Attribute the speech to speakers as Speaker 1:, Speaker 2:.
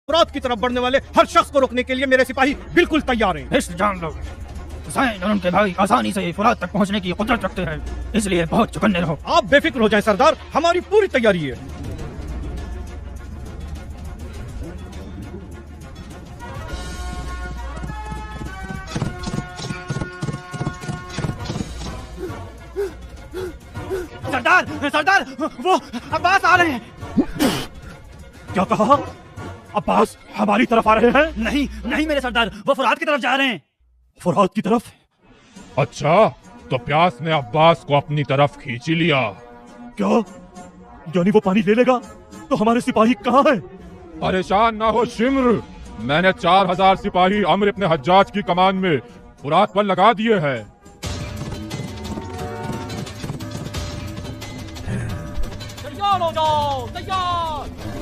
Speaker 1: फुरात की तरफ बढ़ने वाले हर शख्स को रोकने के लिए मेरे सिपाही बिल्कुल तैयार हैं।
Speaker 2: हिस्ट जान लो, हुसैन और उनके भाई आसानी से फुरात तक पहुंचने की कुदरत रखते हैं, इसलिए बहुत चौकन्ने रहो।
Speaker 1: आप बेफिक्र हो जाएं सरदार, हमारी पूरी तैयारी है।
Speaker 2: सरदार सरदार, वो अब्बास आ रहे हैं।
Speaker 1: क्या कहा? अब्बास हमारी तरफ आ रहे हैं?
Speaker 2: नहीं नहीं मेरे सरदार, वो फुरात की तरफ जा रहे हैं।
Speaker 1: फुरात की तरफ?
Speaker 3: अच्छा, तो प्यास ने अब्बास को अपनी तरफ खींच ही लिया।
Speaker 1: क्या यानी वो पानी ले लेगा? तो हमारे सिपाही कहाँ हैं?
Speaker 3: परेशान ना हो शिम्र, मैंने 4000 सिपाही अम्र इब्न हज्जाज की कमान में फुरात पर लगा दिए हैं।
Speaker 1: तैयार हो जाओ, तैयार।